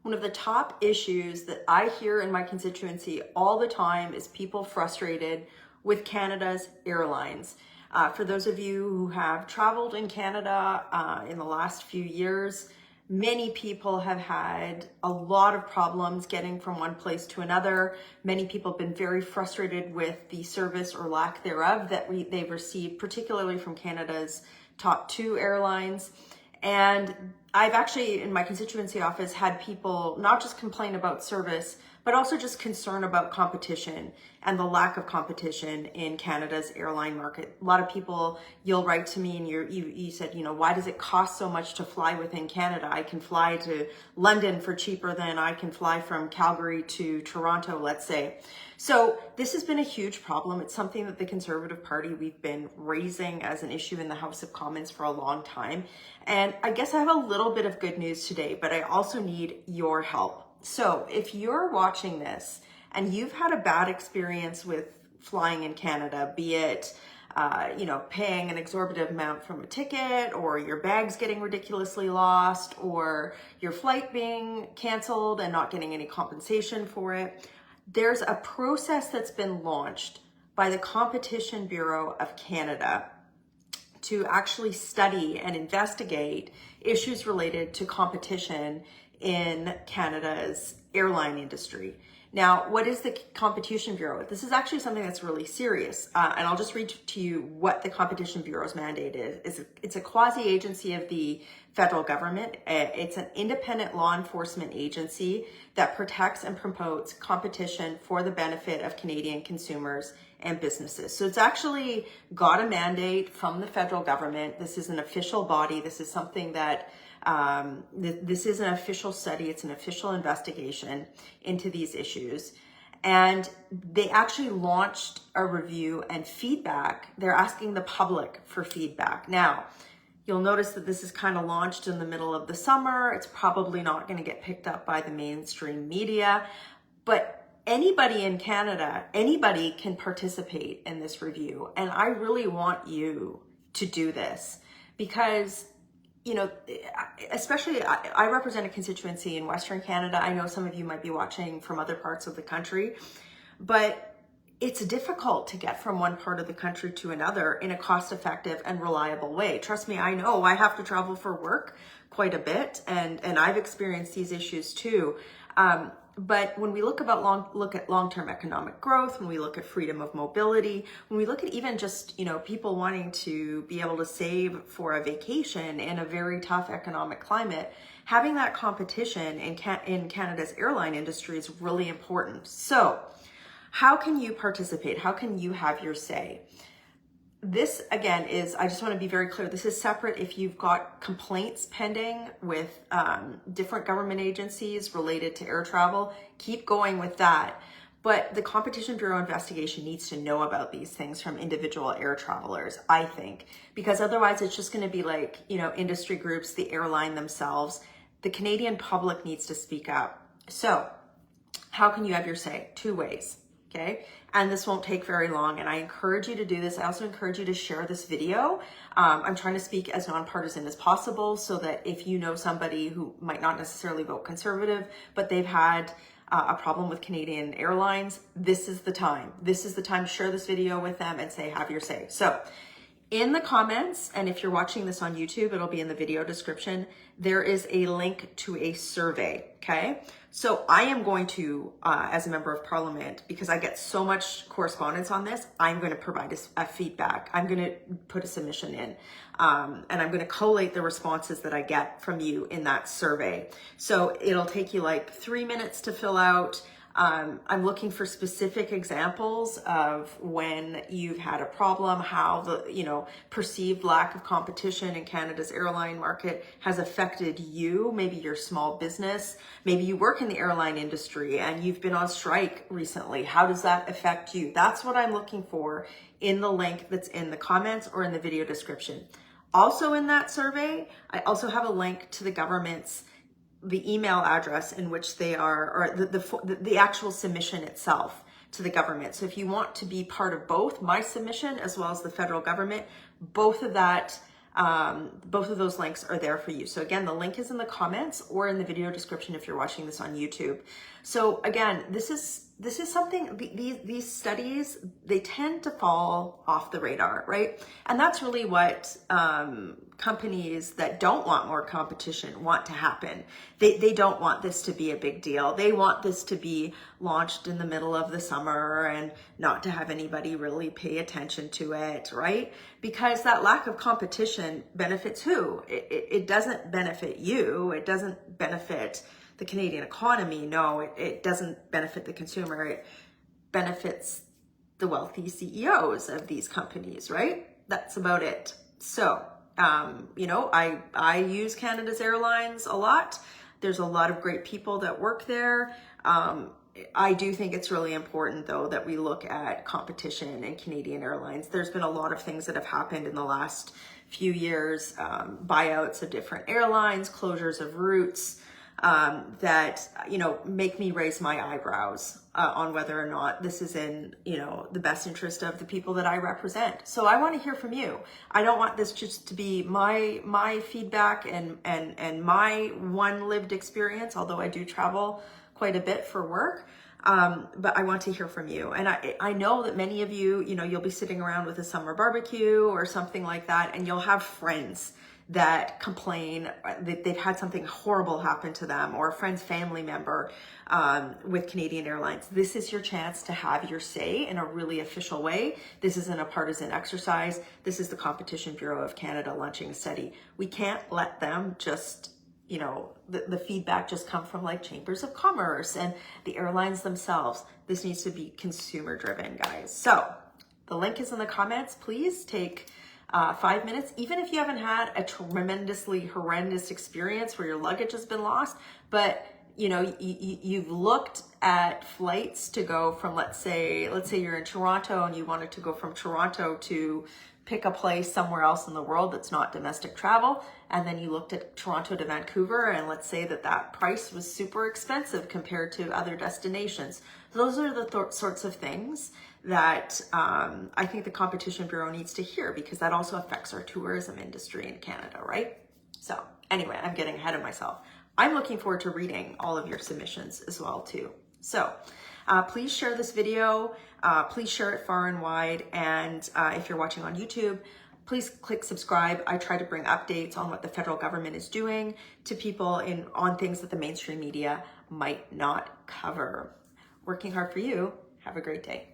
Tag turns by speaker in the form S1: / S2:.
S1: One of the top issues that I hear in my constituency all the time is people frustrated with Canada's airlines. For those of you who have traveled in Canada in the last few years, many people have had a lot of problems getting from one place to another. Many people have been very frustrated with the service or lack thereof that they've received, particularly from Canada's top two airlines. And I've actually, in my constituency office, had people not just complain about service, but also just concern about competition and the lack of competition in Canada's airline market. A lot of people, you'll write to me and you said, why does it cost so much to fly within Canada? I can fly to London for cheaper than I can fly from Calgary to Toronto, let's say. So this has been a huge problem. It's something that the Conservative Party, we've been raising as an issue in the House of Commons for a long time. And I guess I have a little bit of good news today, but I also need your help. So if you're watching this and you've had a bad experience with flying in Canada, be it paying an exorbitant amount from a ticket, or your bags getting ridiculously lost, or your flight being canceled and not getting any compensation for it, there's a process that's been launched by the Competition Bureau of Canada to actually study and investigate issues related to competition in Canada's airline industry. Now, what is the Competition Bureau? This is actually something that's really serious. And I'll just read to you what the Competition Bureau's mandate is. It's a quasi-agency of the federal government. It's an independent law enforcement agency that protects and promotes competition for the benefit of Canadian consumers and businesses. So it's actually got a mandate from the federal government. This is an official body. This is something that this is an official study. It's an official investigation into these issues. And they actually launched a review and feedback. They're asking the public for feedback. Now, you'll notice that this is kind of launched in the middle of the summer. It's probably not going to get picked up by the mainstream media, but anybody in Canada, anybody can participate in this review. And I really want you to do this because especially I represent a constituency in Western Canada. I know some of you might be watching from other parts of the country, but it's difficult to get from one part of the country to another in a cost-effective and reliable way. Trust me, I know I have to travel for work quite a bit, and I've experienced these issues too. But when we look at long-term economic growth, when we look at freedom of mobility, when we look at even just, people wanting to be able to save for a vacation in a very tough economic climate, having that competition in Canada's airline industry is really important. So how can you participate? How can you have your say? This, again, I just want to be very clear, this is separate if you've got complaints pending with different government agencies related to air travel. Keep going with that. But the Competition Bureau investigation needs to know about these things from individual air travelers, I think, because otherwise it's just going to be like, industry groups, the airline themselves. The Canadian public needs to speak up. So how can you have your say? Two ways. Okay, and this won't take very long, and I encourage you to do this. I also encourage you to share this video. I'm trying to speak as nonpartisan as possible so that if you know somebody who might not necessarily vote Conservative, but they've had a problem with Canadian Airlines, this is the time. This is the time to share this video with them and say, have your say. So in the comments, and if you're watching this on YouTube, it'll be in the video description, there is a link to a survey, okay? So I am going to, as a member of parliament, because I get so much correspondence on this, I'm going to provide a feedback. I'm going to put a submission in, and I'm going to collate the responses that I get from you in that survey. So it'll take you like 3 minutes to fill out. I'm looking for specific examples of when you've had a problem, how the, perceived lack of competition in Canada's airline market has affected you, maybe your small business, maybe you work in the airline industry and you've been on strike recently. How does that affect you? That's what I'm looking for in the link that's in the comments or in the video description. Also in that survey, I also have a link to the government's the email address in which they are, or the actual submission itself to the government. So if you want to be part of both my submission as well as the federal government, both of that Both of those links are there for you. So again, the link is in the comments or in the video description if you're watching this on YouTube. So again, this is something, these studies, they tend to fall off the radar, right? And that's really what companies that don't want more competition want to happen. They don't want this to be a big deal. They want this to be launched in the middle of the summer and not to have anybody really pay attention to it, right? Because that lack of competition benefits who? It doesn't benefit you. It doesn't benefit the Canadian economy. No, it doesn't benefit the consumer. It benefits the wealthy CEOs of these companies, right? That's about it. So, you know, I use Canada's Airlines a lot. There's a lot of great people that work there. I do think it's really important, though, that we look at competition in Canadian Airlines. There's been a lot of things that have happened in the last few years, buyouts of different airlines, closures of routes, that, you know, make me raise my eyebrows on whether or not this is in, you know, the best interest of the people that I represent. So I want to hear from you. I don't want this just to be my feedback and my one lived experience, although I do travel quite a bit for work. But I want to hear from you. And I know that many of you, you know, you'll be sitting around with a summer barbecue or something like that, and you'll have friends that complain that they've had something horrible happen to them, or a friend's family member with Canadian Airlines. This is your chance to have your say in a really official way. This isn't a partisan exercise. This is the Competition Bureau of Canada launching a study. We can't let them just, you know, the feedback just come from like chambers of commerce and the airlines themselves. This needs to be consumer driven, guys. So the link is in the comments. Please take 5 minutes, even if you haven't had a tremendously horrendous experience where your luggage has been lost, but you know, you've looked at flights to go from, let's say you're in Toronto and you wanted to go from Toronto to pick a place somewhere else in the world that's not domestic travel. And then you looked at Toronto to Vancouver, and let's say that price was super expensive compared to other destinations. Those are the sorts of things that I think the Competition Bureau needs to hear, because that also affects our tourism industry in Canada, right? So anyway, I'm getting ahead of myself. I'm looking forward to reading all of your submissions as well too. So please share this video, please share it far and wide. And if you're watching on YouTube, please click subscribe. I try to bring updates on what the federal government is doing to people on things that the mainstream media might not cover. Working hard for you. Have a great day.